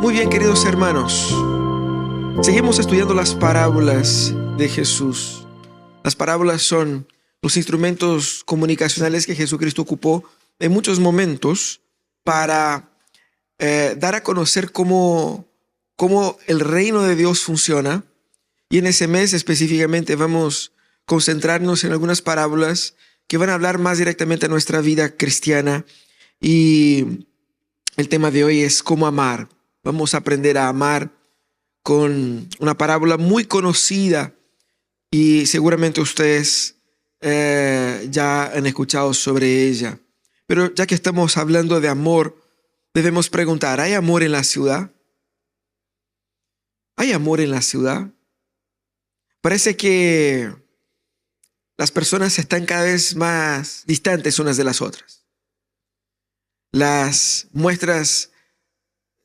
Muy bien, queridos hermanos, seguimos estudiando las parábolas de Jesús. Las parábolas son los instrumentos comunicacionales que Jesucristo ocupó en muchos momentos para dar a conocer cómo el reino de Dios funciona. Y en ese mes específicamente vamos a concentrarnos en algunas parábolas que van a hablar más directamente a nuestra vida cristiana. Y el tema de hoy es cómo amar. Vamos a aprender a amar con una parábola muy conocida y seguramente ustedes ya han escuchado sobre ella. Pero ya que estamos hablando de amor, debemos preguntar, ¿hay amor en la ciudad? ¿Hay amor en la ciudad? Parece que las personas están cada vez más distantes unas de las otras. Las muestras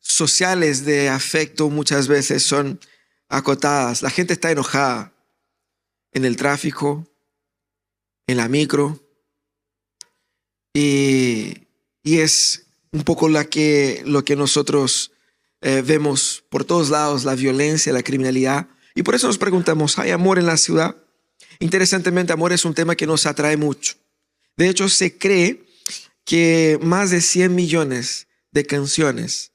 sociales de afecto muchas veces son acotadas. La gente está enojada en el tráfico, en la micro, y es un poco lo que nosotros vemos por todos lados, la violencia, la criminalidad. Y por eso nos preguntamos, ¿hay amor en la ciudad? Interesantemente, amor es un tema que nos atrae mucho. De hecho, se cree que más de 100 millones de canciones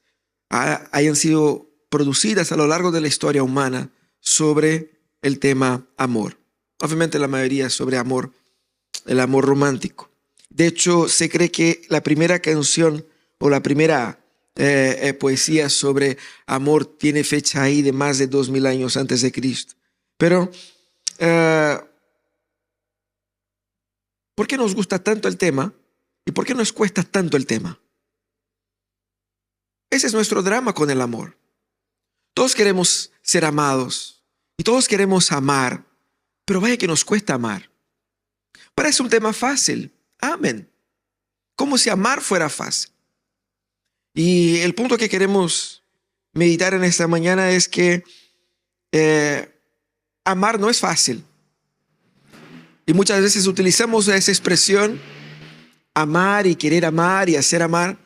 hayan sido producidas a lo largo de la historia humana sobre el tema amor. Obviamente la mayoría sobre amor, el amor romántico. De hecho, se cree que la primera canción o la primera poesía sobre amor tiene fecha ahí de más de 2000 años antes de Cristo. Pero, ¿por qué nos gusta tanto el tema? ¿Y por qué nos cuesta tanto el tema? Ese es nuestro drama con el amor. Todos queremos ser amados y todos queremos amar, pero vaya que nos cuesta amar. Parece un tema fácil. Amén. Como si amar fuera fácil. Y el punto que queremos meditar en esta mañana es que amar no es fácil. Y muchas veces utilizamos esa expresión, amar y querer amar y hacer amar,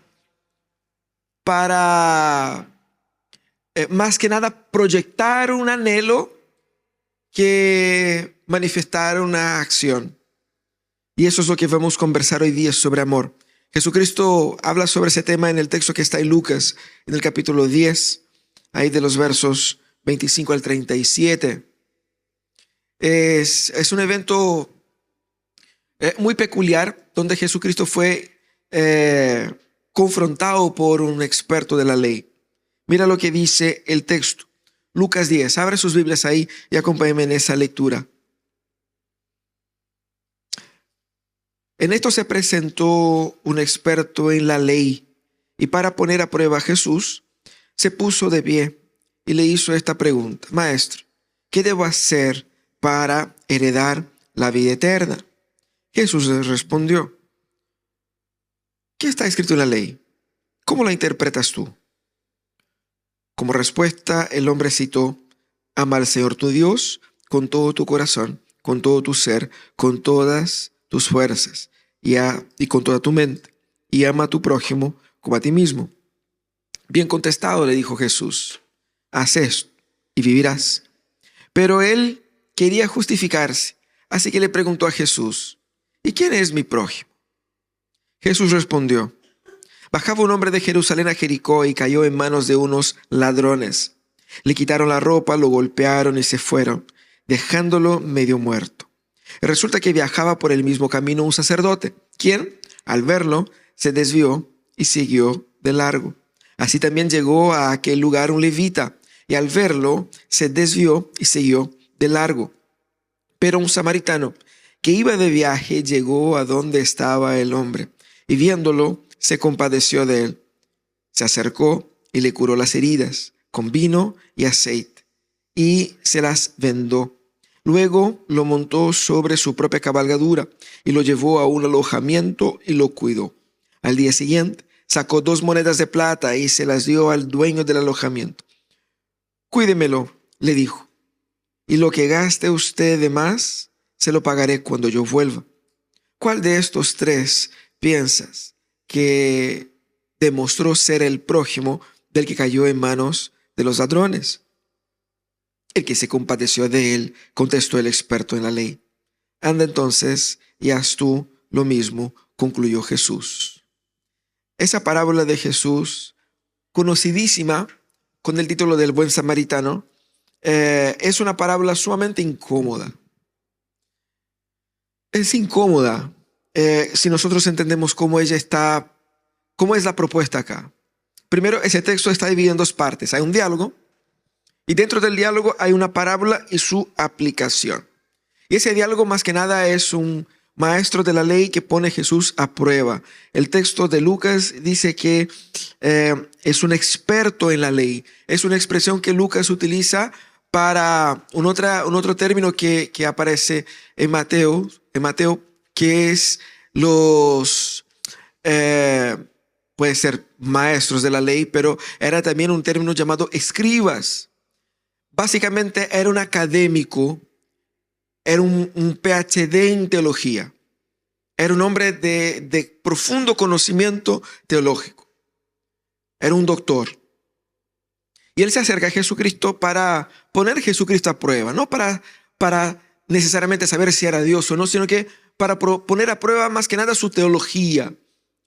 para más que nada proyectar un anhelo que manifestar una acción. Y eso es lo que vamos a conversar hoy día sobre amor. Jesucristo habla sobre ese tema en el texto que está en Lucas, en el capítulo 10, ahí de los versos 25 al 37. Es un evento muy peculiar donde Jesucristo fue confrontado por un experto de la ley. Mira lo que dice el texto. Lucas 10. Abre sus Biblias ahí y acompáñenme en esa lectura. En esto se presentó un experto en la ley y para poner a prueba a Jesús, se puso de pie y le hizo esta pregunta. Maestro, ¿qué debo hacer para heredar la vida eterna? Jesús les respondió, ¿qué está escrito en la ley? ¿Cómo la interpretas tú? Como respuesta, el hombre citó, ama al Señor tu Dios con todo tu corazón, con todo tu ser, con todas tus fuerzas y con toda tu mente, y ama a tu prójimo como a ti mismo. Bien contestado, le dijo Jesús, haz esto y vivirás. Pero él quería justificarse, así que le preguntó a Jesús, ¿y quién es mi prójimo? Jesús respondió, bajaba un hombre de Jerusalén a Jericó y cayó en manos de unos ladrones. Le quitaron la ropa, lo golpearon y se fueron, dejándolo medio muerto. Resulta que viajaba por el mismo camino un sacerdote, quien, al verlo, se desvió y siguió de largo. Así también llegó a aquel lugar un levita, y al verlo, se desvió y siguió de largo. Pero un samaritano que iba de viaje llegó a donde estaba el hombre, y viéndolo, se compadeció de él. Se acercó y le curó las heridas con vino y aceite, y se las vendó. Luego lo montó sobre su propia cabalgadura y lo llevó a un alojamiento y lo cuidó. Al día siguiente sacó 2 monedas de plata y se las dio al dueño del alojamiento. Cuídemelo, le dijo, y lo que gaste usted de más, se lo pagaré cuando yo vuelva. ¿Cuál de estos 3 piensas que demostró ser el prójimo del que cayó en manos de los ladrones. El que se compadeció de él, contestó el experto en la ley. Anda entonces y haz tú lo mismo, concluyó Jesús. Esa parábola de Jesús, conocidísima con el título del buen samaritano, es una parábola sumamente incómoda. Es incómoda si nosotros entendemos cómo es la propuesta acá. Primero, ese texto está dividido en dos partes. Hay un diálogo y dentro del diálogo hay una parábola y su aplicación. Y ese diálogo más que nada es un maestro de la ley que pone a Jesús a prueba. El texto de Lucas dice que es un experto en la ley. Es una expresión que Lucas utiliza para un otro término que aparece en Mateo, que es puede ser maestros de la ley, pero era también un término llamado escribas. Básicamente era un académico, era un PhD en teología. Era un hombre de profundo conocimiento teológico. Era un doctor. Y él se acerca a Jesucristo para poner a Jesucristo a prueba, no para necesariamente saber si era Dios o no, sino que para poner a prueba más que nada su teología,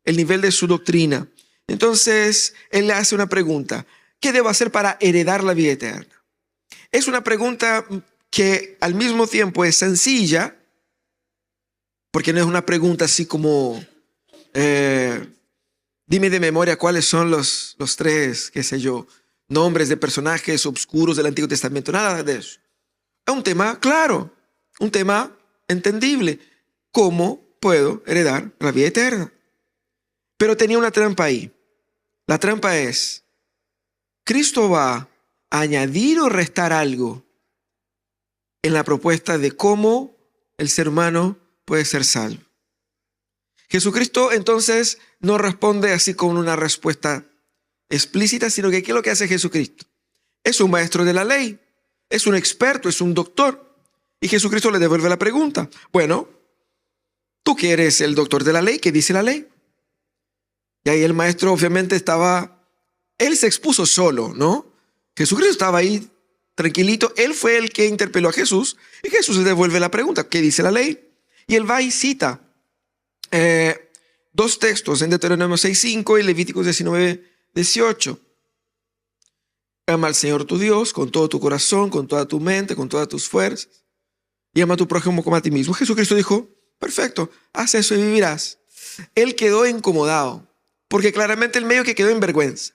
el nivel de su doctrina. Entonces, él le hace una pregunta. ¿Qué debo hacer para heredar la vida eterna? Es una pregunta que al mismo tiempo es sencilla, porque no es una pregunta así como, dime de memoria cuáles son los tres, qué sé yo, nombres de personajes obscuros del Antiguo Testamento, nada de eso. Es un tema claro, un tema entendible. ¿Cómo puedo heredar la vida eterna? Pero tenía una trampa ahí. La trampa es, Cristo va a añadir o restar algo en la propuesta de cómo el ser humano puede ser salvo. Jesucristo entonces no responde así con una respuesta explícita, sino que ¿qué es lo que hace Jesucristo? Es un maestro de la ley, es un experto, es un doctor. Y Jesucristo le devuelve la pregunta. Bueno, tú que eres el doctor de la ley, ¿qué dice la ley? Y ahí el maestro obviamente él se expuso solo, ¿no? Jesucristo estaba ahí tranquilito, él fue el que interpeló a Jesús y Jesús le devuelve la pregunta, ¿qué dice la ley? Y él va y cita dos textos en Deuteronomio 6:5 y Levíticos 19:18. Ama al Señor tu Dios con todo tu corazón, con toda tu mente, con todas tus fuerzas y ama a tu prójimo como a ti mismo. Jesucristo dijo, perfecto, haz eso y vivirás. Él quedó incomodado porque claramente el medio que quedó en vergüenza.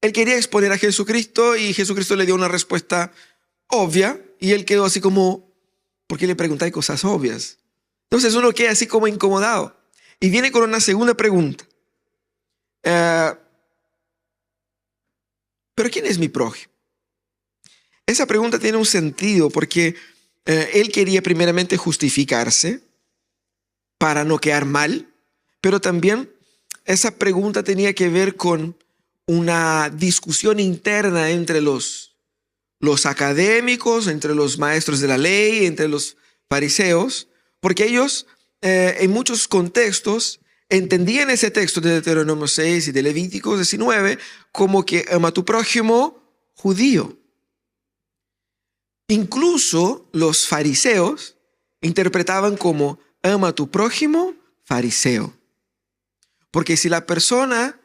Él quería exponer a Jesucristo y Jesucristo le dio una respuesta obvia y él quedó así como, ¿por qué le preguntáis cosas obvias? Entonces uno queda así como incomodado y viene con una segunda pregunta. ¿Pero quién es mi prójimo? Esa pregunta tiene un sentido porque él quería primeramente justificarse para no quedar mal, pero también esa pregunta tenía que ver con una discusión interna entre los académicos, entre los maestros de la ley, entre los fariseos, porque ellos en muchos contextos entendían ese texto de Deuteronomio 6 y de Levíticos 19 como que ama a tu prójimo judío. Incluso los fariseos interpretaban como ama a tu prójimo fariseo. Porque si la persona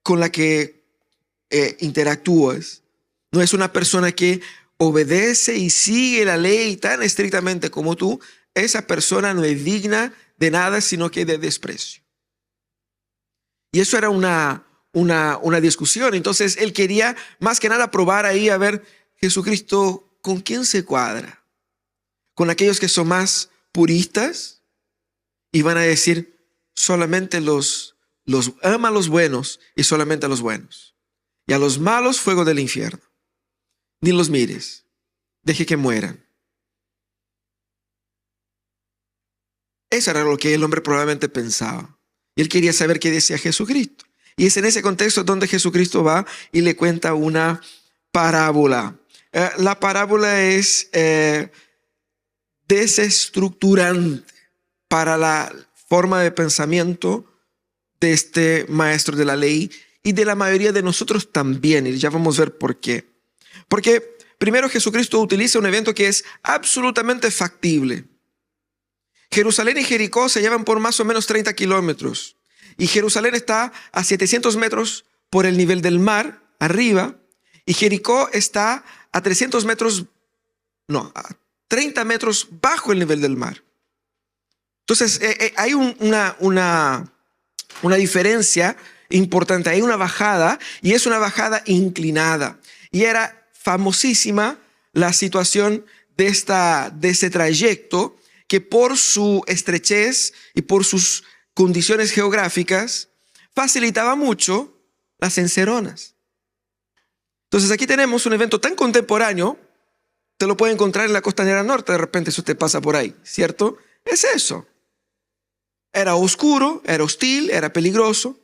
con la que interactúas no es una persona que obedece y sigue la ley tan estrictamente como tú, esa persona no es digna de nada sino que de desprecio. Y eso era una discusión. Entonces él quería más que nada probar ahí a ver Jesucristo con quién se cuadra. Con aquellos que son más puristas y van a decir solamente los ama a los buenos y solamente a los buenos. Y a los malos fuego del infierno. Ni los mires, deje que mueran. Eso era lo que el hombre probablemente pensaba. Y él quería saber qué decía Jesucristo. Y es en ese contexto donde Jesucristo va y le cuenta una parábola. La parábola es desestructurante para la forma de pensamiento de este maestro de la ley y de la mayoría de nosotros también. Y ya vamos a ver por qué. Porque primero Jesucristo utiliza un evento que es absolutamente factible. Jerusalén y Jericó se llevan por más o menos 30 kilómetros. Y Jerusalén está a 700 metros por el nivel del mar, arriba. Y Jericó está a 300 metros, no, a 30 metros bajo el nivel del mar. Entonces, hay una diferencia importante. Hay una bajada y es una bajada inclinada. Y era famosísima la situación de ese trayecto que por su estrechez y por sus condiciones geográficas facilitaba mucho las enceronas. Entonces aquí tenemos un evento tan contemporáneo, te lo puede encontrar en la costanera norte, de repente eso te pasa por ahí, ¿cierto? Es eso. Era oscuro, era hostil, era peligroso.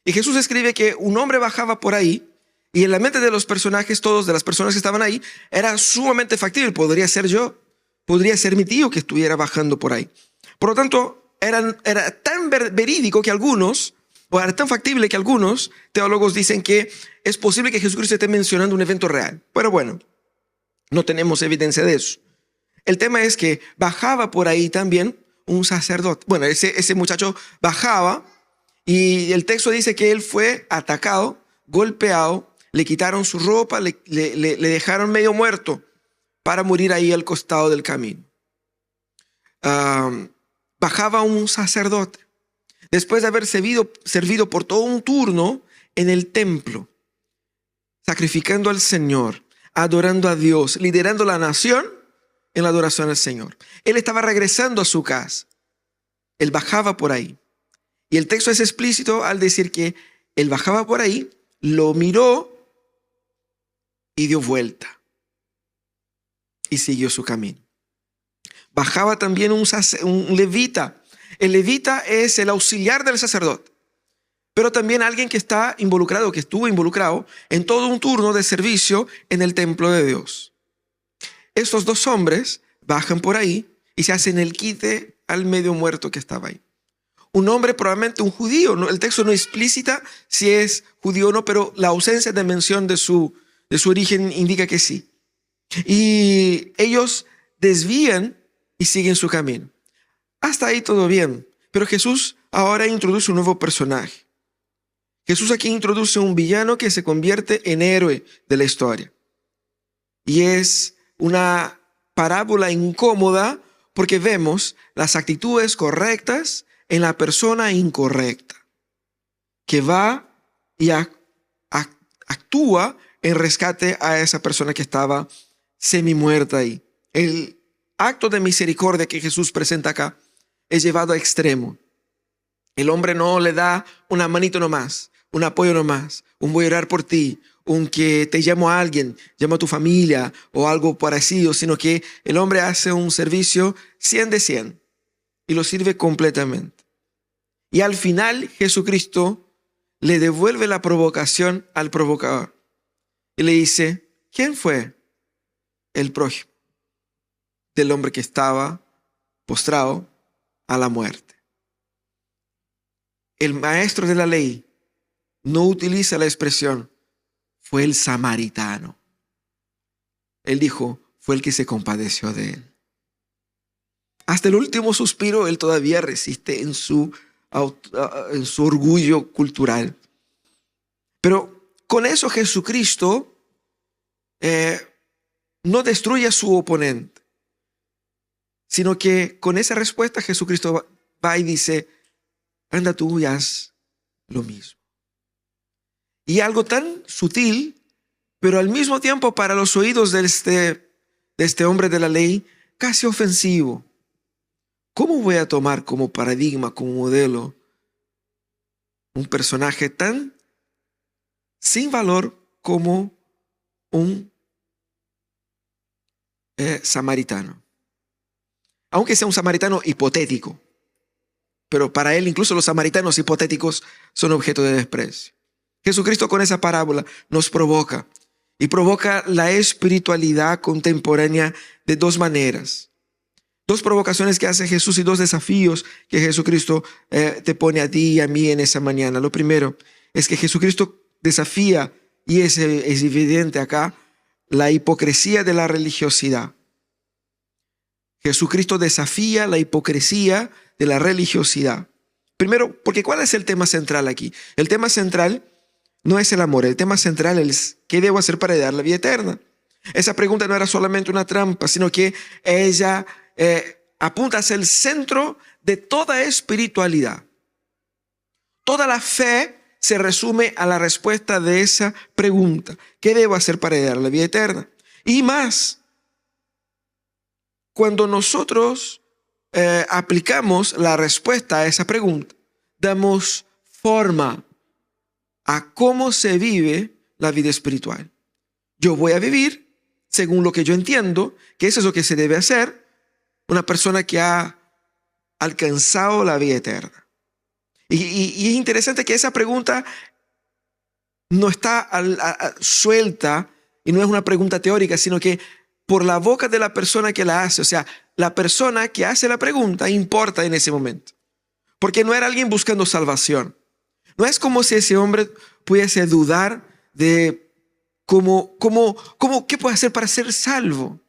Y Jesús escribe que un hombre bajaba por ahí y en la mente de los personajes, todos de las personas que estaban ahí, era sumamente factible. Podría ser yo, podría ser mi tío que estuviera bajando por ahí. Por lo tanto, era tan verídico que algunos, o era tan factible que algunos teólogos dicen que es posible que Jesucristo esté mencionando un evento real. Pero bueno, no tenemos evidencia de eso. El tema es que bajaba por ahí también un sacerdote. Bueno, ese muchacho bajaba y el texto dice que él fue atacado, golpeado, le quitaron su ropa, le dejaron medio muerto para morir ahí al costado del camino. Bajaba un sacerdote después de haber servido por todo un turno en el templo, sacrificando al Señor, adorando a Dios, liderando la nación en la adoración al Señor. Él estaba regresando a su casa. Él bajaba por ahí. Y el texto es explícito al decir que él bajaba por ahí, lo miró y dio vuelta. Y siguió su camino. Bajaba también un levita. El levita es el auxiliar del sacerdote, pero también alguien que está involucrado, que estuvo involucrado en todo un turno de servicio en el templo de Dios. Estos dos hombres bajan por ahí y se hacen el quite al medio muerto que estaba ahí. Un hombre, probablemente un judío. El texto no explícita si es judío o no, pero la ausencia de mención de su origen indica que sí. Y ellos desvían y siguen su camino. Hasta ahí todo bien. Pero Jesús ahora introduce un nuevo personaje. Jesús aquí introduce un villano que se convierte en héroe de la historia. Y es una parábola incómoda porque vemos las actitudes correctas en la persona incorrecta, que va y actúa en rescate a esa persona que estaba semi-muerta ahí. El acto de misericordia que Jesús presenta acá es llevado a extremo. El hombre no le da una manito nomás, un apoyo nomás, un voy a orar por ti, un que te llamo a alguien, llamo a tu familia o algo parecido, sino que el hombre hace un servicio 100 de 100 y lo sirve completamente. Y al final Jesucristo le devuelve la provocación al provocador y le dice, ¿quién fue el prójimo del hombre que estaba postrado a la muerte? El maestro de la ley no utiliza la expresión fue el samaritano. Él dijo, fue el que se compadeció de él. Hasta el último suspiro, él todavía resiste en su orgullo cultural. Pero con eso Jesucristo no destruye a su oponente, sino que con esa respuesta Jesucristo va y dice, anda tú y haz lo mismo. Y algo tan sutil, pero al mismo tiempo para los oídos de este hombre de la ley, casi ofensivo. ¿Cómo voy a tomar como paradigma, como modelo, un personaje tan sin valor como un samaritano? Aunque sea un samaritano hipotético, pero para él incluso los samaritanos hipotéticos son objeto de desprecio. Jesucristo con esa parábola nos provoca y provoca la espiritualidad contemporánea de dos maneras. Dos provocaciones que hace Jesús y dos desafíos que Jesucristo te pone a ti y a mí en esa mañana. Lo primero es que Jesucristo desafía, y es evidente acá, la hipocresía de la religiosidad. Jesucristo desafía la hipocresía de la religiosidad. Primero, porque ¿cuál es el tema central aquí? El tema central no es el amor, el tema central es ¿qué debo hacer para heredar la vida eterna? Esa pregunta no era solamente una trampa, sino que ella apunta hacia el centro de toda espiritualidad. Toda la fe se resume a la respuesta de esa pregunta. ¿Qué debo hacer para heredar la vida eterna? Y más, cuando nosotros aplicamos la respuesta a esa pregunta, damos forma a cómo se vive la vida espiritual. Yo voy a vivir según lo que yo entiendo, que eso es lo que se debe hacer una persona que ha alcanzado la vida eterna. Y es interesante que esa pregunta no está suelta y no es una pregunta teórica, sino que por la boca de la persona que la hace. O sea, la persona que hace la pregunta importa en ese momento. Porque no era alguien buscando salvación. No es como si ese hombre pudiese dudar de qué puede hacer para ser salvo.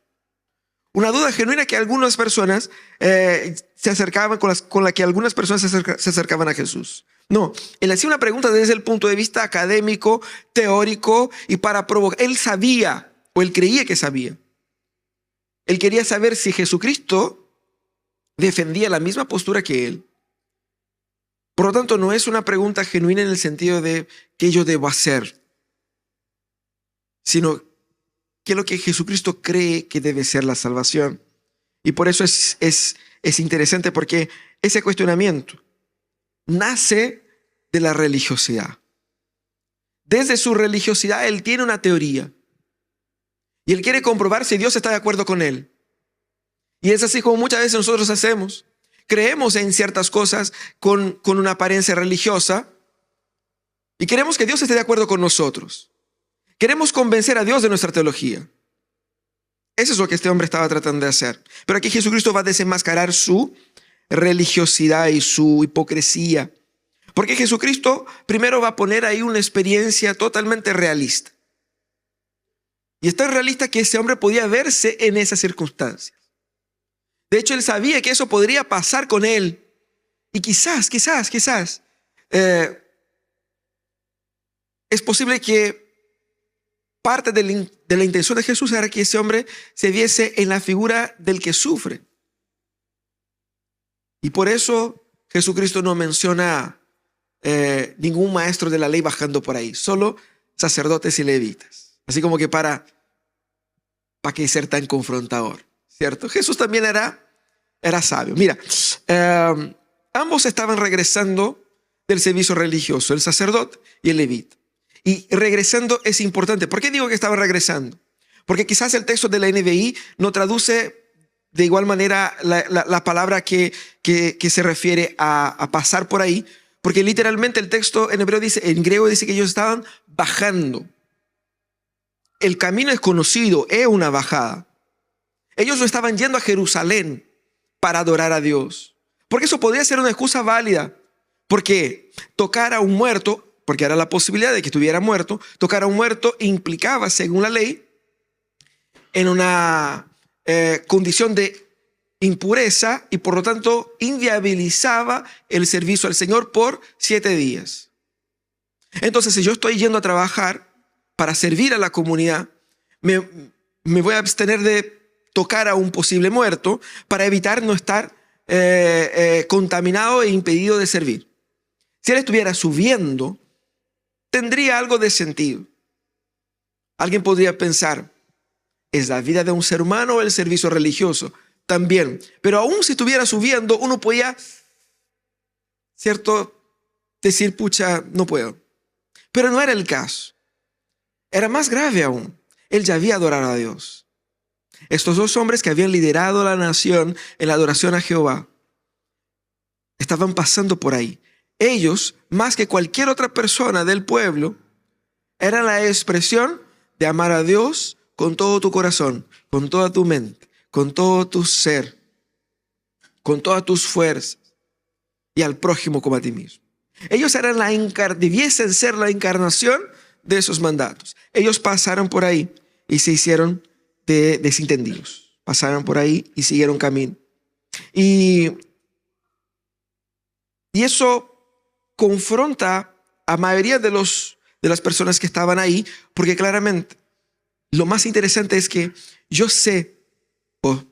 Una duda genuina que algunas personas se acercaban, con la que algunas personas se acercaban a Jesús. No, él hacía una pregunta desde el punto de vista académico, teórico, y para provocar. Él sabía, o él creía que sabía. Él quería saber si Jesucristo defendía la misma postura que él. Por lo tanto, no es una pregunta genuina en el sentido de ¿qué yo debo hacer? Sino ¿qué es lo que Jesucristo cree que debe ser la salvación? Y por eso es interesante, porque ese cuestionamiento nace de la religiosidad. Desde su religiosidad él tiene una teoría. Y él quiere comprobar si Dios está de acuerdo con él. Y es así como muchas veces nosotros hacemos. Creemos en ciertas cosas con una apariencia religiosa y queremos que Dios esté de acuerdo con nosotros. Queremos convencer a Dios de nuestra teología. Eso es lo que este hombre estaba tratando de hacer. Pero aquí Jesucristo va a desenmascarar su religiosidad y su hipocresía. Porque Jesucristo primero va a poner ahí una experiencia totalmente realista. Y es tan realista que ese hombre podía verse en esas circunstancias. De hecho, él sabía que eso podría pasar con él. Y quizás, es posible que parte de la intención de Jesús era que ese hombre se viese en la figura del que sufre. Y por eso Jesucristo no menciona ningún maestro de la ley bajando por ahí, solo sacerdotes y levitas. Así como que para qué ser tan confrontador, ¿cierto? Jesús también era sabio. Mira, ambos estaban regresando del servicio religioso, el sacerdote y el levita. Y regresando es importante. ¿Por qué digo que estaban regresando? Porque quizás el texto de la NBI no traduce de igual manera la palabra que se refiere a pasar por ahí, porque literalmente el texto en griego dice que ellos estaban bajando. El camino es conocido, es una bajada. Ellos no estaban yendo a Jerusalén para adorar a Dios, porque eso podría ser una excusa válida, porque tocar a un muerto, porque era la posibilidad de que estuviera muerto, tocar a un muerto implicaba, según la ley, en una condición de impureza y por lo tanto inviabilizaba el servicio al Señor por 7 días. Entonces, si yo estoy yendo a trabajar para servir a la comunidad, me voy a abstener de tocar a un posible muerto para evitar no estar contaminado e impedido de servir. Si él estuviera subiendo, tendría algo de sentido. Alguien podría pensar, ¿es la vida de un ser humano o el servicio religioso? También. Pero aún si estuviera subiendo, uno podía, ¿cierto?, decir, pucha, no puedo. Pero no era el caso. Era más grave aún. Él ya había adorado a Dios. Estos dos hombres que habían liderado la nación en la adoración a Jehová estaban pasando por ahí. Ellos, más que cualquier otra persona del pueblo, eran la expresión de amar a Dios con todo tu corazón, con toda tu mente, con todo tu ser. con todas tus fuerzas y al prójimo como a ti mismo. Ellos eran debiesen ser la encarnación de esos mandatos. Ellos pasaron por ahí y se hicieron desentendidos. Pasaron por ahí y siguieron camino. Y eso confronta a mayoría de las personas que estaban ahí, porque claramente lo más interesante es que yo sé, o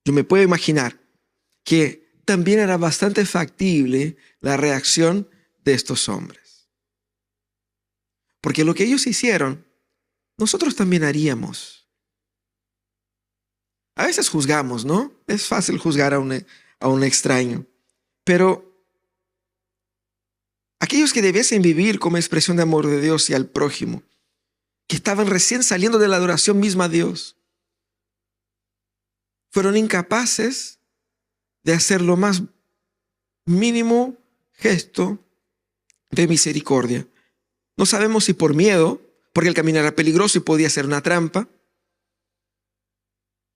yo me puedo imaginar, que también era bastante factible la reacción de estos hombres. Porque lo que ellos hicieron, nosotros también haríamos. A veces juzgamos, ¿no? Es fácil juzgar a un extraño. Pero aquellos que debiesen vivir como expresión de amor de Dios y al prójimo, que estaban recién saliendo de la adoración misma a Dios, fueron incapaces de hacer lo más mínimo gesto de misericordia. No sabemos si por miedo, porque el camino era peligroso y podía ser una trampa,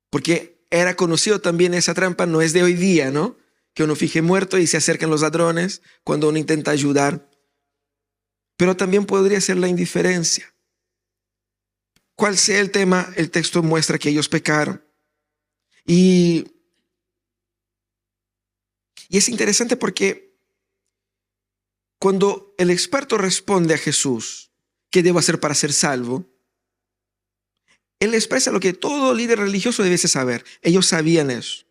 porque era conocido también esa trampa, no es de hoy día, ¿no? Que uno fije muerto y se acercan los ladrones cuando uno intenta ayudar. Pero también podría ser la indiferencia. Cual sea el tema, el texto muestra que ellos pecaron. Y es interesante porque cuando el experto responde a Jesús, ¿qué debo hacer para ser salvo? Él expresa lo que todo líder religioso debiese saber. Ellos sabían eso.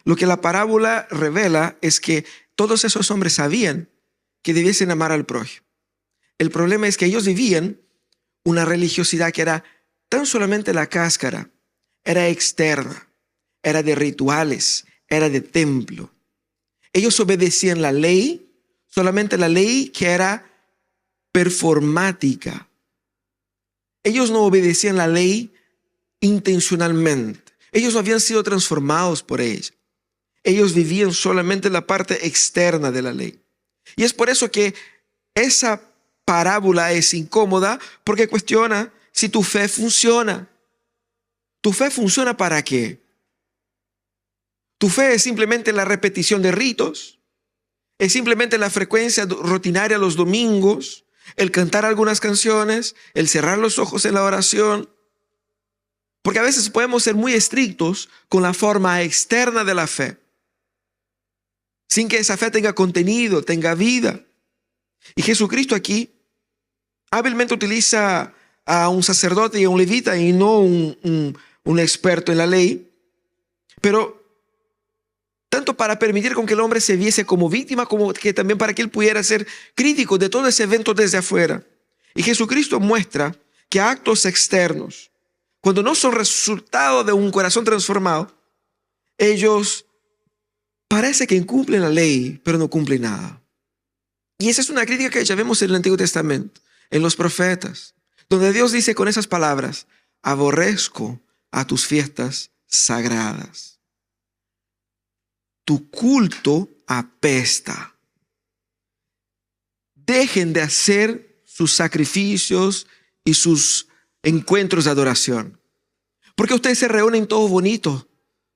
Lo que la parábola revela es que todos esos hombres sabían que debiesen amar al prójimo. El problema es que ellos vivían una religiosidad que era tan solamente la cáscara, era externa, era de rituales, era de templo. Ellos obedecían la ley, solamente la ley que era performática. Ellos no obedecían la ley intencionalmente. Ellos no habían sido transformados por ella. Ellos vivían solamente la parte externa de la ley. Y es por eso que esa parábola es incómoda, porque cuestiona si tu fe funciona. ¿Tu fe funciona para qué? ¿Tu fe es simplemente la repetición de ritos? ¿Es simplemente la frecuencia rutinaria los domingos? ¿El cantar algunas canciones? ¿El cerrar los ojos en la oración? Porque a veces podemos ser muy estrictos con la forma externa de la fe, sin que esa fe tenga contenido, tenga vida. Y Jesucristo aquí hábilmente utiliza a un sacerdote y a un levita y no un experto en la ley, pero tanto para permitir con que el hombre se viese como víctima, como que también para que él pudiera ser crítico de todo ese evento desde afuera. Y Jesucristo muestra que actos externos, cuando no son resultado de un corazón transformado, ellos parece que incumplen la ley, pero no cumplen nada. Y esa es una crítica que ya vemos en el Antiguo Testamento, en los profetas, donde Dios dice con esas palabras: aborrezco a tus fiestas sagradas. Tu culto apesta. Dejen de hacer sus sacrificios y sus encuentros de adoración. Porque ustedes se reúnen todos bonitos,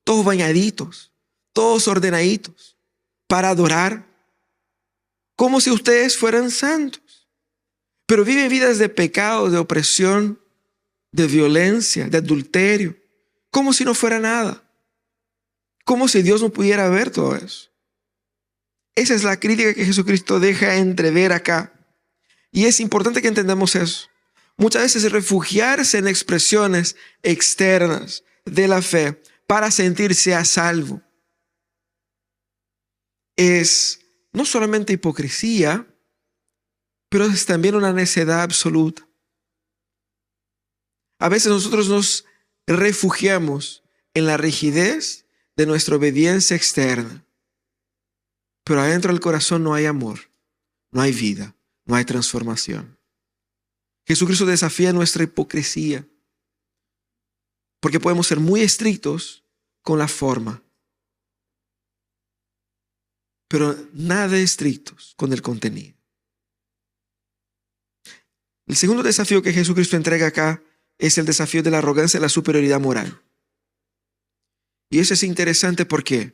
todos bañaditos, todos ordenaditos, para adorar como si ustedes fueran santos. Pero viven vidas de pecado, de opresión, de violencia, de adulterio, como si no fuera nada. Como si Dios no pudiera ver todo eso. Esa es la crítica que Jesucristo deja entrever acá. Y es importante que entendamos eso. Muchas veces refugiarse en expresiones externas de la fe para sentirse a salvo es no solamente hipocresía, pero es también una necedad absoluta. A veces nosotros nos refugiamos en la rigidez de nuestra obediencia externa, pero adentro del corazón no hay amor, no hay vida, no hay transformación. Jesucristo desafía nuestra hipocresía, porque podemos ser muy estrictos con la forma, pero nada estrictos con el contenido. El segundo desafío que Jesucristo entrega acá es el desafío de la arrogancia y la superioridad moral. Y eso es interesante, ¿por qué?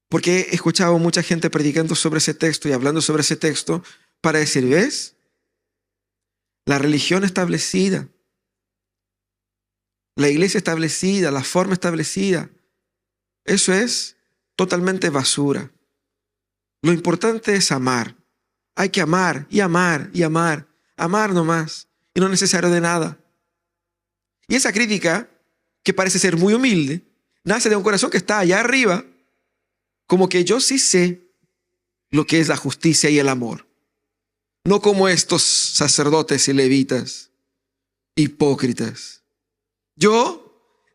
Porque he escuchado mucha gente predicando sobre ese texto y hablando sobre ese texto para decir, ¿ves? La religión establecida, la iglesia establecida, la forma establecida, eso es totalmente basura. Lo importante es amar. Hay que amar y amar y amar. Amar nomás. Y no es necesario de nada. Y esa crítica, que parece ser muy humilde, nace de un corazón que está allá arriba, como que yo sí sé lo que es la justicia y el amor. No como estos sacerdotes y levitas hipócritas. Yo,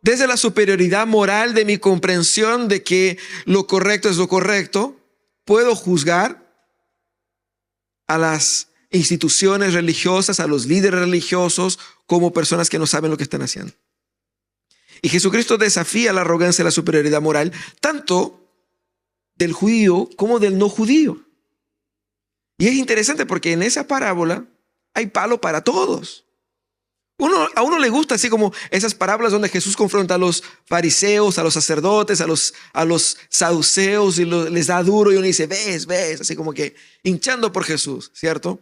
desde la superioridad moral de mi comprensión de que lo correcto es lo correcto, puedo juzgar a las instituciones religiosas, a los líderes religiosos, como personas que no saben lo que están haciendo. Y Jesucristo desafía la arrogancia y la superioridad moral, tanto del judío como del no judío. Y es interesante porque en esa parábola hay palo para todos. A uno le gusta así como esas parábolas donde Jesús confronta a los fariseos, a los sacerdotes, a los saduceos y les da duro y uno dice, ves, así como que hinchando por Jesús, ¿cierto?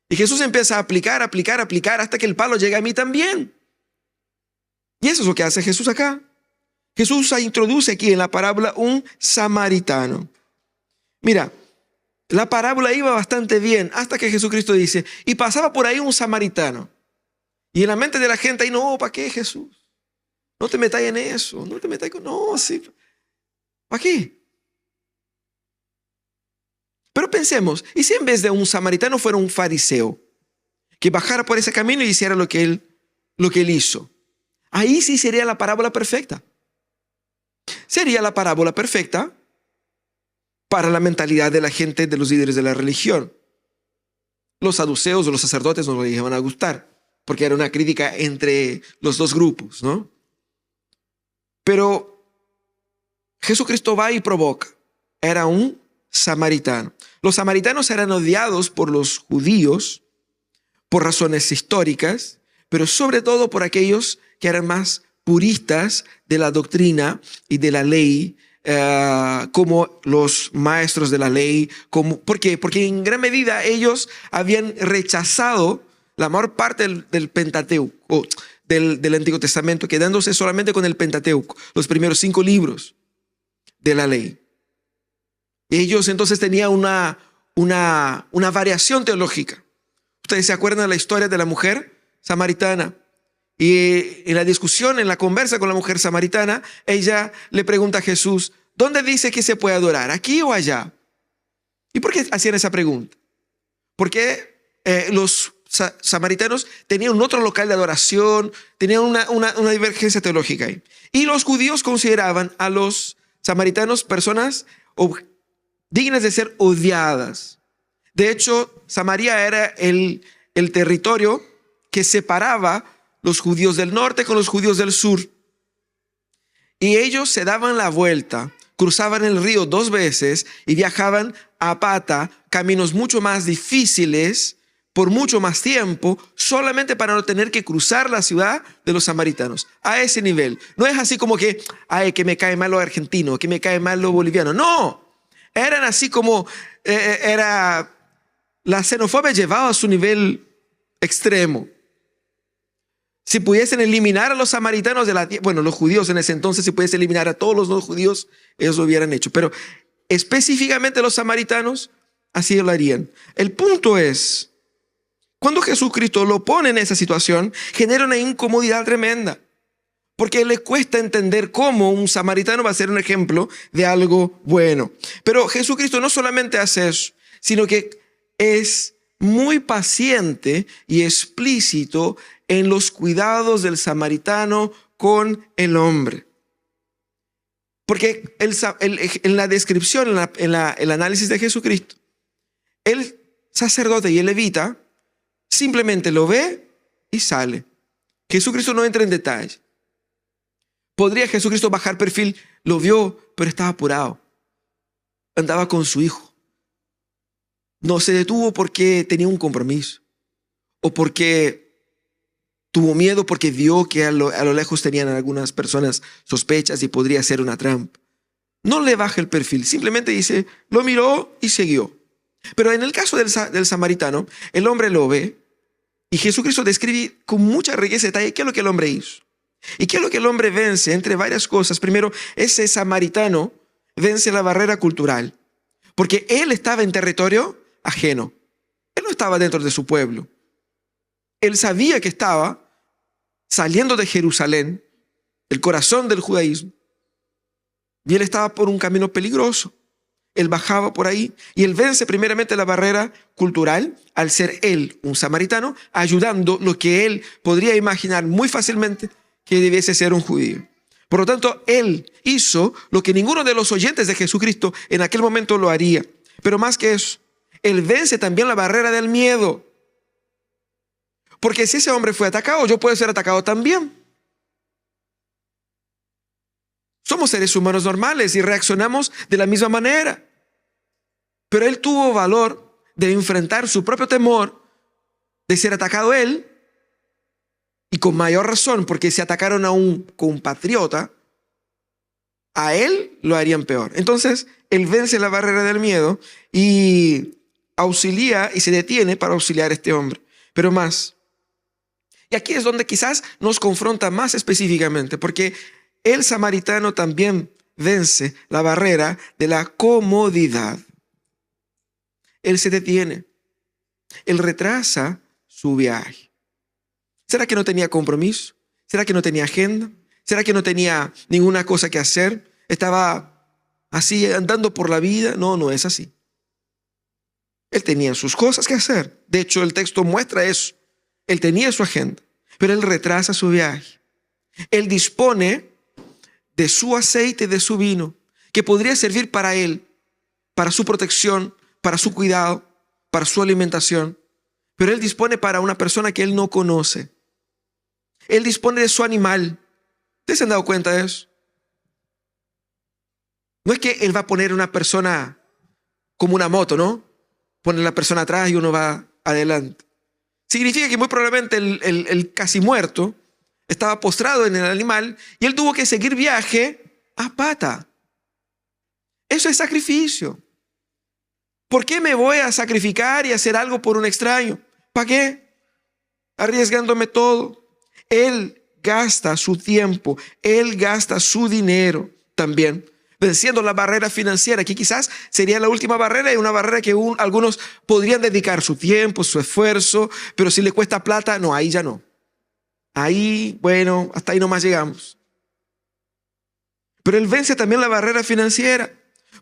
Y Jesús empieza a aplicar hasta que el palo llega a mí también. Y eso es lo que hace Jesús acá. Jesús introduce aquí en la parábola un samaritano. Mira, la parábola iba bastante bien hasta que Jesucristo dice, y pasaba por ahí un samaritano. Y en la mente de la gente ahí, no, ¿para qué, Jesús? No te metas en eso, no te metas con... No, sí, ¿para qué? Pero pensemos, ¿y si en vez de un samaritano fuera un fariseo que bajara por ese camino y hiciera lo que él hizo? Ahí sí sería la parábola perfecta. Sería la parábola perfecta para la mentalidad de la gente, de los líderes de la religión. Los saduceos o los sacerdotes no les iban a gustar, porque era una crítica entre los dos grupos, ¿no? Pero Jesucristo va y provoca. Era un samaritano. Los samaritanos eran odiados por los judíos por razones históricas, pero sobre todo por aquellos que eran más puristas de la doctrina y de la ley, como los maestros de la ley. ¿Por qué? Porque en gran medida ellos habían rechazado la mayor parte del Pentateuco, del Antiguo Testamento, quedándose solamente con el Pentateuco, los primeros 5 libros de la ley. Ellos entonces tenían una variación teológica. Ustedes se acuerdan de la historia de la mujer samaritana. Y en la discusión, en la conversa con la mujer samaritana, ella le pregunta a Jesús, ¿dónde dice que se puede adorar? ¿Aquí o allá? ¿Y por qué hacían esa pregunta? Porque los samaritanos tenían otro local de adoración, tenían una divergencia teológica ahí. Y los judíos consideraban a los samaritanos personas dignas de ser odiadas. De hecho, Samaria era el territorio que separaba los judíos del norte con los judíos del sur. Y ellos se daban la vuelta, cruzaban el río 2 veces y viajaban a pata, caminos mucho más difíciles, por mucho más tiempo, solamente para no tener que cruzar la ciudad de los samaritanos. A ese nivel. No es así como que, ay, que me cae mal lo argentino, que me cae mal lo boliviano. No, eran así como, era la xenofobia llevada a su nivel extremo. Si pudiesen eliminar a los samaritanos de la tierra, bueno, los judíos en ese entonces, si pudiesen eliminar a todos los no judíos, ellos lo hubieran hecho. Pero específicamente los samaritanos, así lo harían. El punto es, cuando Jesucristo lo pone en esa situación, genera una incomodidad tremenda. Porque le cuesta entender cómo un samaritano va a ser un ejemplo de algo bueno. Pero Jesucristo no solamente hace eso, sino que es muy paciente y explícito en los cuidados del samaritano con el hombre. Porque en la descripción, el análisis de Jesucristo, el sacerdote y el levita simplemente lo ve y sale. Jesucristo no entra en detalle. ¿Podría Jesucristo bajar perfil? Lo vio, pero estaba apurado. Andaba con su hijo. No se detuvo porque tenía un compromiso. O porque tuvo miedo porque vio que a lo lejos tenían algunas personas sospechas y podría ser una trampa. No le baja el perfil, simplemente dice, lo miró y siguió. Pero en el caso del samaritano, el hombre lo ve y Jesucristo describe con mucha riqueza de detalle qué es lo que el hombre hizo. ¿Y qué es lo que el hombre vence? Entre varias cosas. Primero, ese samaritano vence la barrera cultural, porque él estaba en territorio ajeno. Él no estaba dentro de su pueblo. Él sabía que estaba saliendo de Jerusalén, el corazón del judaísmo, y él estaba por un camino peligroso. Él bajaba por ahí y él vence primeramente la barrera cultural al ser él un samaritano, ayudando lo que él podría imaginar muy fácilmente que debiese ser un judío. Por lo tanto, él hizo lo que ninguno de los oyentes de Jesucristo en aquel momento lo haría. Pero más que eso, él vence también la barrera del miedo. Porque si ese hombre fue atacado, yo puedo ser atacado también. Somos seres humanos normales y reaccionamos de la misma manera. Pero él tuvo valor de enfrentar su propio temor de ser atacado él, y con mayor razón, porque si atacaron a un compatriota, a él lo harían peor. Entonces, él vence la barrera del miedo y auxilia y se detiene para auxiliar a este hombre. Pero más. Y aquí es donde quizás nos confronta más específicamente, porque el samaritano también vence la barrera de la comodidad. Él se detiene. Él retrasa su viaje. ¿Será que no tenía compromiso? ¿Será que no tenía agenda? ¿Será que no tenía ninguna cosa que hacer? ¿Estaba así andando por la vida? No, no es así. Él tenía sus cosas que hacer. De hecho, el texto muestra eso. Él tenía su agenda, pero él retrasa su viaje. Él dispone de su aceite, de su vino, que podría servir para él, para su protección, para su cuidado, para su alimentación. Pero él dispone para una persona que él no conoce. Él dispone de su animal. ¿Ustedes se han dado cuenta de eso? No es que él va a poner una persona como una moto, ¿no? Pone la persona atrás y uno va adelante. Significa que muy probablemente el casi muerto estaba postrado en el animal y él tuvo que seguir viaje a pata. Eso es sacrificio. ¿Por qué me voy a sacrificar y hacer algo por un extraño? ¿Para qué? Arriesgándome todo. Él gasta su tiempo, él gasta su dinero también, venciendo la barrera financiera, que quizás sería la última barrera y una barrera que algunos podrían dedicar su tiempo, su esfuerzo, pero si le cuesta plata, no, ahí ya no. Ahí, bueno, hasta ahí nomás llegamos. Pero él vence también la barrera financiera,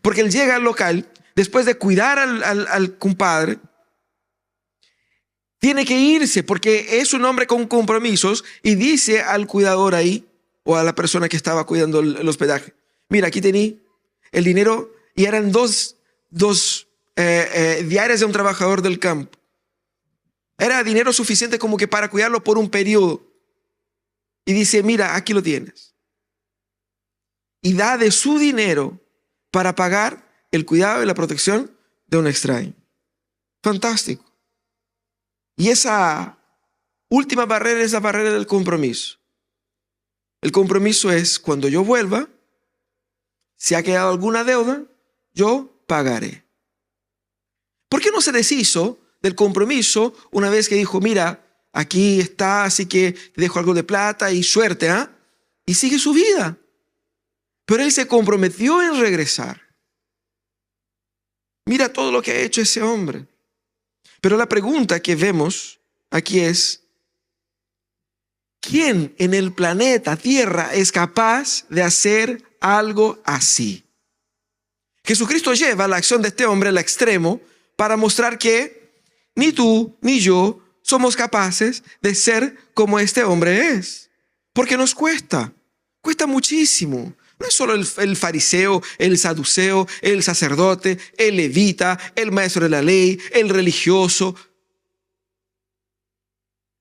porque él llega al local, después de cuidar al compadre, tiene que irse porque es un hombre con compromisos y dice al cuidador ahí o a la persona que estaba cuidando el hospedaje, mira, aquí tení el dinero, y eran dos diarias de un trabajador del campo. Era dinero suficiente como que para cuidarlo por un periodo. Y dice, mira, aquí lo tienes. Y da de su dinero para pagar el cuidado y la protección de un extraño. Fantástico. Y esa última barrera es la barrera del compromiso. El compromiso es cuando yo vuelva, si ha quedado alguna deuda, yo pagaré. ¿Por qué no se deshizo del compromiso una vez que dijo, mira, aquí está, así que te dejo algo de plata y suerte, ¿ah? Y sigue su vida. Pero él se comprometió en regresar. Mira todo lo que ha hecho ese hombre. Pero la pregunta que vemos aquí es, ¿quién en el planeta Tierra es capaz de hacer algo así? Jesucristo lleva la acción de este hombre al extremo para mostrar que ni tú ni yo somos capaces de ser como este hombre es. Porque nos cuesta muchísimo. No es solo el fariseo, el saduceo, el sacerdote, el levita, el maestro de la ley, el religioso.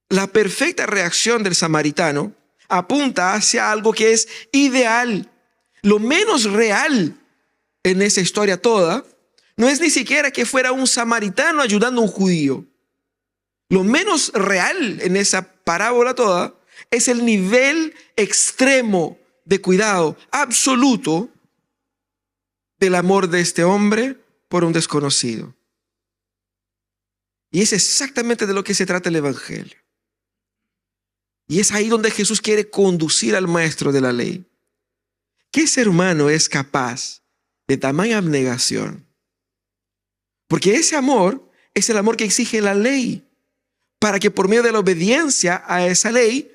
La perfecta reacción del samaritano apunta hacia algo que es ideal. Lo menos real en esa historia toda no es ni siquiera que fuera un samaritano ayudando a un judío. Lo menos real en esa parábola toda es el nivel extremo de cuidado absoluto del amor de este hombre por un desconocido. Y es exactamente de lo que se trata el Evangelio. Y es ahí donde Jesús quiere conducir al maestro de la ley. ¿Qué ser humano es capaz de tamaña abnegación? Porque ese amor es el amor que exige la ley, para que por medio de la obediencia a esa ley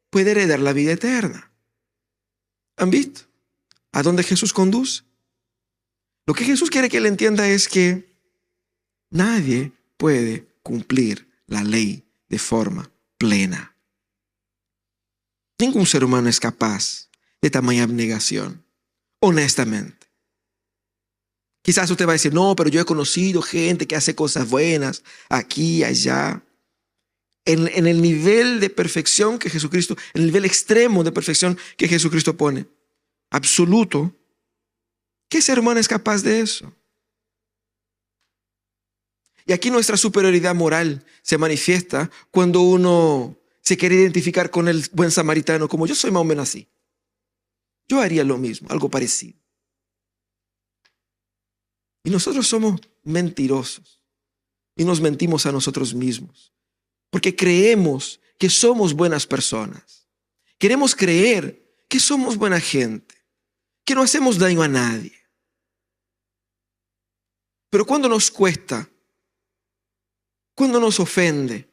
pueda heredar la vida eterna. ¿Han visto a dónde Jesús conduce? Lo que Jesús quiere que él entienda es que nadie puede cumplir la ley de forma plena. Ningún ser humano es capaz de tamaña abnegación, honestamente. Quizás usted va a decir, no, pero yo he conocido gente que hace cosas buenas aquí, allá. En el nivel de perfección que Jesucristo, en el nivel extremo de perfección que Jesucristo pone, absoluto, ¿qué ser humano es capaz de eso? Y aquí nuestra superioridad moral se manifiesta cuando uno se quiere identificar con el buen samaritano, como yo soy más o menos así. Yo haría lo mismo, algo parecido. Y nosotros somos mentirosos y nos mentimos a nosotros mismos, porque creemos que somos buenas personas. Queremos creer que somos buena gente, que no hacemos daño a nadie. Pero cuando nos cuesta, cuando nos ofende,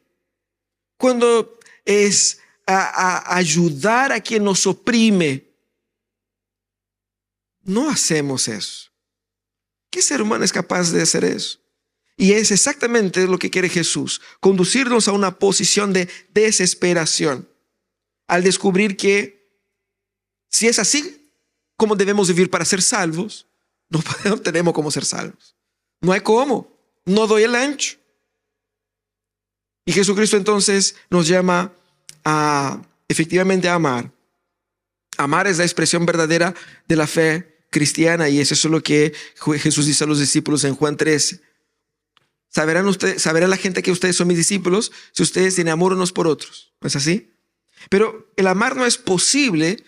cuando es a ayudar a quien nos oprime, no hacemos eso. ¿Qué ser humano es capaz de hacer eso? Y es exactamente lo que quiere Jesús, conducirnos a una posición de desesperación, al descubrir que si es así como debemos vivir para ser salvos, no tenemos cómo ser salvos. No hay cómo, no doy el ancho. Y Jesucristo entonces nos llama a efectivamente a amar. Amar es la expresión verdadera de la fe cristiana, y eso es lo que Jesús dice a los discípulos en Juan 13. Saberán la gente que ustedes son mis discípulos si ustedes tienen amor unos por otros. ¿No es así? Pero el amar no es posible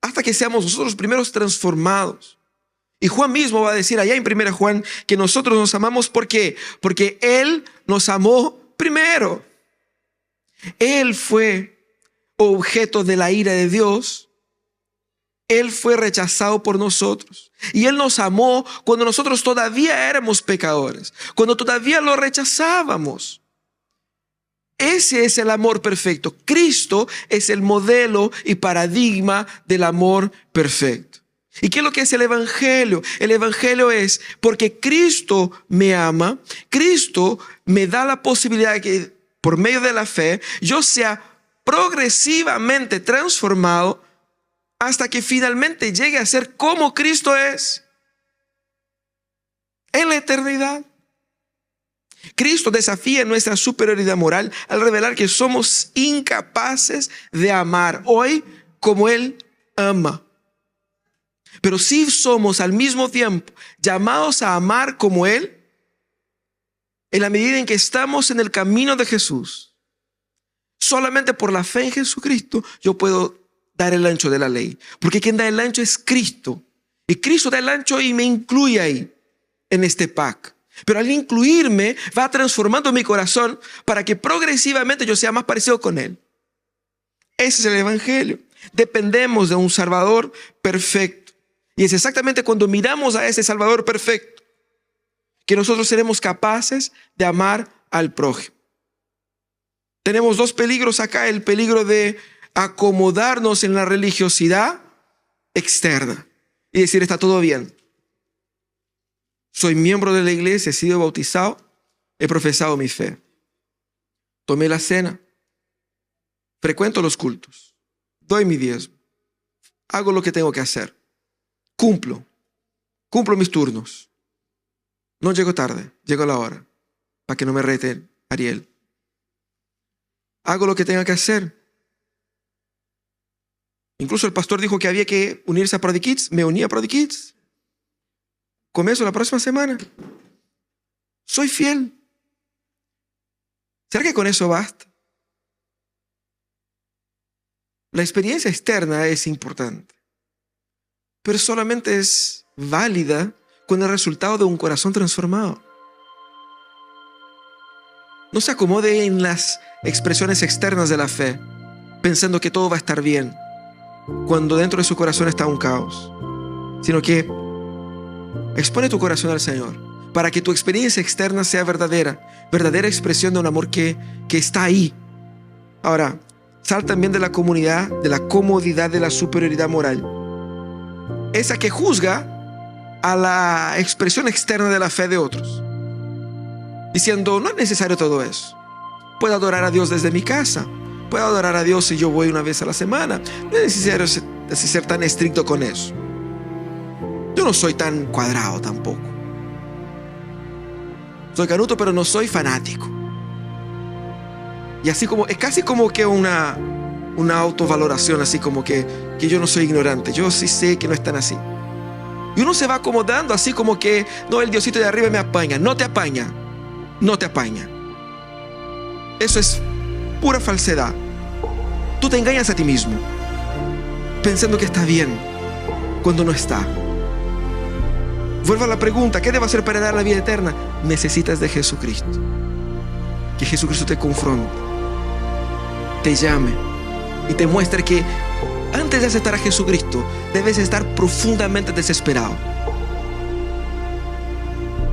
hasta que seamos nosotros los primeros transformados. Y Juan mismo va a decir allá en 1 Juan que nosotros nos amamos. ¿Por qué? Porque Él nos amó primero. Él fue objeto de la ira de Dios. Él fue rechazado por nosotros. Y Él nos amó cuando nosotros todavía éramos pecadores, cuando todavía lo rechazábamos. Ese es el amor perfecto. Cristo es el modelo y paradigma del amor perfecto. ¿Y qué es lo que es el Evangelio? El Evangelio es porque Cristo me ama, Cristo me da la posibilidad de que por medio de la fe yo sea progresivamente transformado hasta que finalmente llegue a ser como Cristo es en la eternidad. Cristo desafía nuestra superioridad moral al revelar que somos incapaces de amar hoy como Él ama. Pero sí somos al mismo tiempo llamados a amar como Él en la medida en que estamos en el camino de Jesús. Solamente por la fe en Jesucristo yo puedo dar el ancho de la ley, porque quien da el ancho es Cristo, y Cristo da el ancho y me incluye ahí en este pack. Pero al incluirme va transformando mi corazón para que progresivamente yo sea más parecido con Él. Ese es el Evangelio. Dependemos de un Salvador perfecto, y es exactamente cuando miramos a ese Salvador perfecto que nosotros seremos capaces de amar al prójimo. Tenemos dos peligros acá: el peligro de acomodarnos en la religiosidad externa y decir está todo bien. Soy miembro de la iglesia, he sido bautizado, he profesado mi fe, tomé la cena, frecuento los cultos, doy mi diezmo, hago lo que tengo que hacer, cumplo mis turnos, no llego tarde, llego a la hora, para que no me rete Ariel. Hago lo que tenga que hacer. Incluso el pastor dijo que había que unirse a Prodigy Kids. Me uní a Prodigy Kids. Comienzo la próxima semana. Soy fiel. ¿Será que con eso basta? La experiencia externa es importante, pero solamente es válida con el resultado de un corazón transformado. No se acomode en las expresiones externas de la fe, pensando que todo va a estar bien, cuando dentro de su corazón está un caos, sino que expone tu corazón al Señor para que tu experiencia externa sea verdadera expresión de un amor que está ahí. Ahora, sal también de la comodidad de la superioridad moral, esa que juzga a la expresión externa de la fe de otros, diciendo, no es necesario todo eso. Puedo adorar a Dios desde mi casa. Puedo adorar a Dios si yo voy una vez a la semana. No es necesario ser tan estricto con eso. Yo no soy tan cuadrado tampoco. Soy canuto, pero no soy fanático. Y así como, es casi como que una autovaloración, así como que yo no soy ignorante. Yo sí sé que no están así. Y uno se va acomodando así como que, no, el Diosito de arriba me apaña. No te apaña. No te apaña. Eso es pura falsedad. Tú te engañas a ti mismo, pensando que está bien, cuando no está. Vuelvo a la pregunta, ¿qué debo hacer para dar la vida eterna? Necesitas de Jesucristo. Que Jesucristo te confronte, te llame y te muestre que antes de aceptar a Jesucristo, debes estar profundamente desesperado.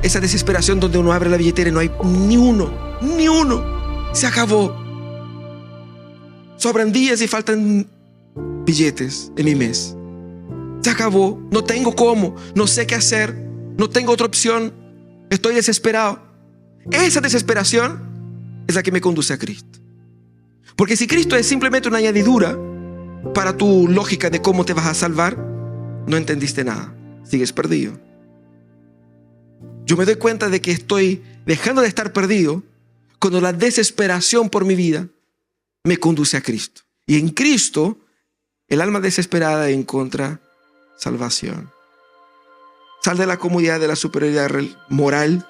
Esa desesperación donde uno abre la billetera y no hay ni uno. Se acabó. Sobran días y faltan billetes en mi mes. Se acabó. No tengo cómo. No sé qué hacer. No tengo otra opción. Estoy desesperado. Esa desesperación es la que me conduce a Cristo. Porque si Cristo es simplemente una añadidura para tu lógica de cómo te vas a salvar, no entendiste nada. Sigues perdido. Yo me doy cuenta de que estoy dejando de estar perdido cuando la desesperación por mi vida me conduce a Cristo. Y en Cristo, el alma desesperada encuentra salvación. Sal de la comodidad de la superioridad moral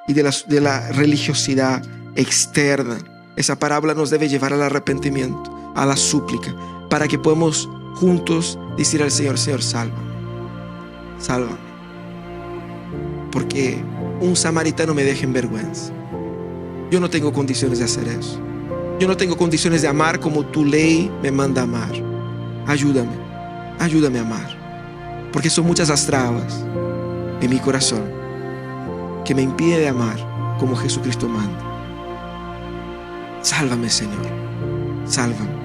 y de la religiosidad externa. Esa parábola nos debe llevar al arrepentimiento, a la súplica, para que podamos juntos decir al Señor, Señor, sálvame. Sálvame. Porque un samaritano me deja en vergüenza. Yo no tengo condiciones de hacer eso. Yo no tengo condiciones de amar como tu ley me manda a amar. Ayúdame a amar. Porque son muchas las trabas en mi corazón que me impiden de amar como Jesucristo manda. Sálvame, Señor. Sálvame.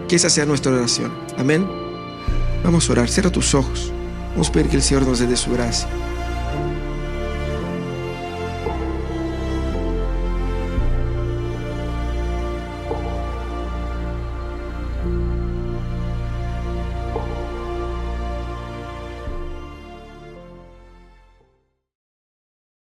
Que esa sea nuestra oración. Amén. Vamos a orar. Cierra tus ojos. Vamos a pedir que el Señor nos dé de su gracia.